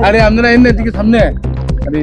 আরে আপনারা এনে দিকে সামনে আরে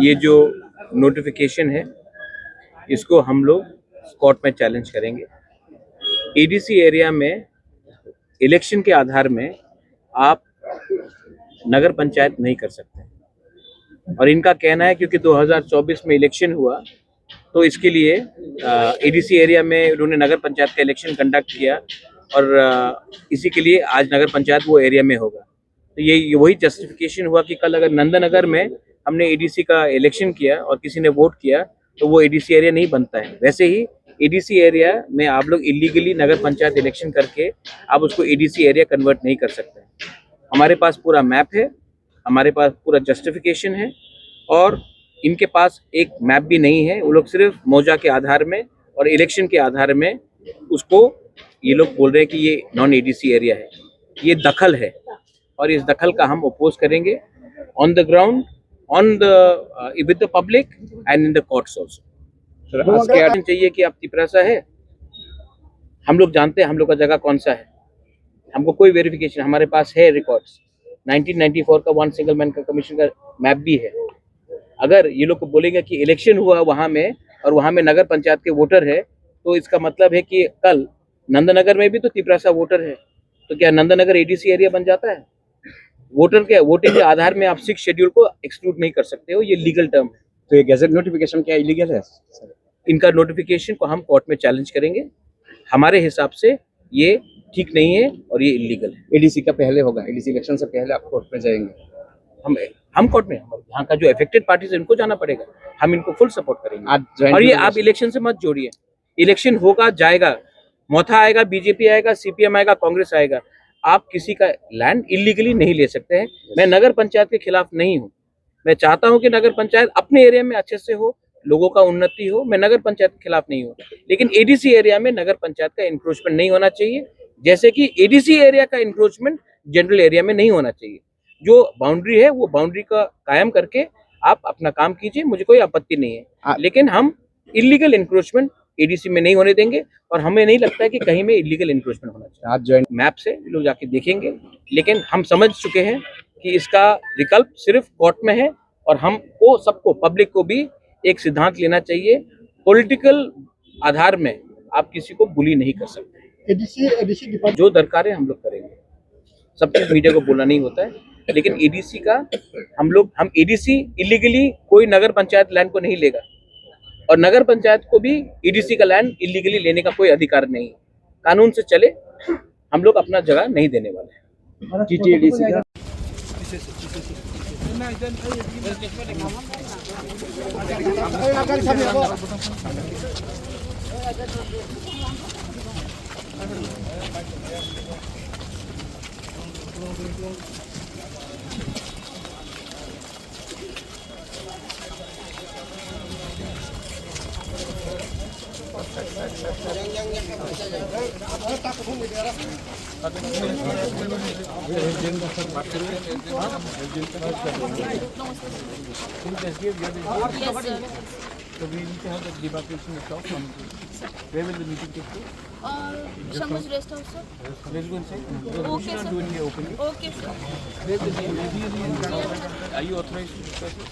ये जो नोटिफिकेशन है इसको हम लोग कोर्ट में चैलेंज करेंगे। एडीसी एरिया में इलेक्शन के आधार में आप नगर पंचायत नहीं कर सकते और इनका कहना है क्योंकि 2024 में इलेक्शन हुआ तो इसके लिए एडीसी एरिया में उन्होंने नगर पंचायत का इलेक्शन कंडक्ट किया और इसी के लिए आज नगर पंचायत वो एरिया में होगा। तो ये वही जस्टिफिकेशन हुआ कि कल अगर नंदनगर में हमने एडीसी का इलेक्शन किया और किसी ने वोट किया तो वो एडीसी एरिया नहीं बनता है। वैसे ही एडीसी एरिया में आप लोग इलीगली नगर पंचायत इलेक्शन करके आप उसको एडीसी एरिया कन्वर्ट नहीं कर सकते। हमारे पास पूरा मैप है, हमारे पास पूरा जस्टिफिकेशन है और इनके पास एक मैप भी नहीं है। वो लोग सिर्फ मौजा के आधार में और इलेक्शन के आधार में उसको ये लोग बोल रहे हैं कि ये नॉन एडीसी एरिया है। ये दखल है और इस दखल का हम अपोज करेंगे on the ground, on the with the public and in the courts also. आज क्या चाहिए कि आप तिपरासा है, हम लोग जानते हैं हम लोग का जगह कौन सा है, हमको कोई वेरिफिकेशन हमारे पास है रिकॉर्ड्स 1994 का वन सिंगल मैन का कमीशन का मैप भी है। अगर ये लोग को बोलेंगे कि इलेक्शन हुआ वहाँ में और वहाँ में नगर पंचायत के वोटर है तो इसका मतलब है कि कल नंदनगर में भी तो तिपरासा वोटर है, तो क्या नंदनगर एडीसी एरिया बन जाता है? वोटर के वोटिंग के आधार में आप 6 शेड्यूल को एक्सक्लूड नहीं कर सकते हो, ये लीगल टर्म है। तो ये गैजेट नोटिफिकेशन क्या इलीगल है? इनका नोटिफिकेशन को हम कोर्ट में चैलेंज करेंगे। हमारे हिसाब से ये ठीक नहीं है और ये इलीगल है। एडीसी का पहले होगा, एडीसी इलेक्शन से पहले आप कोर्ट में जाएंगे? हम कोर्ट में, यहाँ का जो अफेक्टेड पार्टीज है उनको जाना पड़ेगा, हम इनको फुल सपोर्ट करेंगे। और ये आप इलेक्शन से मत जोड़िए, इलेक्शन होगा जाएगा, मोथा आएगा, बीजेपी आएगा, सीपीएम आएगा, कांग्रेस आएगा, आप किसी का लैंड इलीगली नहीं ले सकते हैं। मैं नगर पंचायत के खिलाफ नहीं हूँ, मैं चाहता हूँ कि नगर पंचायत अपने एरिया में अच्छे से हो, लोगों का उन्नति हो। मैं नगर पंचायत के खिलाफ नहीं हूँ, लेकिन एडीसी एरिया में नगर पंचायत का इंक्रोचमेंट नहीं होना चाहिए, जैसे कि एडीसी एरिया का इंक्रोचमेंट जनरल एरिया में नहीं होना चाहिए। जो बाउंड्री है वो बाउंड्री का कायम करके आप अपना काम कीजिए, मुझे कोई आपत्ति नहीं है, लेकिन हम इलीगल इंक्रोचमेंट एडीसी में नहीं होने देंगे और हमें नहीं लगता है कि कहीं में इलीगल इंक्रोचमेंट होना चाहिए। आज ज्वाइन मैप से लोग जाके देखेंगे, लेकिन हम समझ चुके हैं कि इसका विकल्प सिर्फ कोर्ट में है और हमको सबको, पब्लिक को भी एक सिद्धांत लेना चाहिए। पॉलिटिकल आधार में आप किसी को बुली नहीं कर सकते। एडीसी जो दरकार है हम लोग करेंगे, सब चीज मीडिया को बोलना नहीं होता है, लेकिन एडीसी का हम एडीसी इलीगली कोई नगर पंचायत लैंड को नहीं लेगा और नगर पंचायत को भी ईडीसी का लैंड इलीगली लेने का कोई अधिकार नहीं। कानून से चले, हम लोग अपना जगह नहीं देने वाले हैं। टीटीडीसी का So we need to have the demarcation itself. sir. Where will the meeting take place? Shamu's rest house, sir. Let's go inside. Okay, sir. Do it here openly. Okay, sir. Are you authorized to discuss this?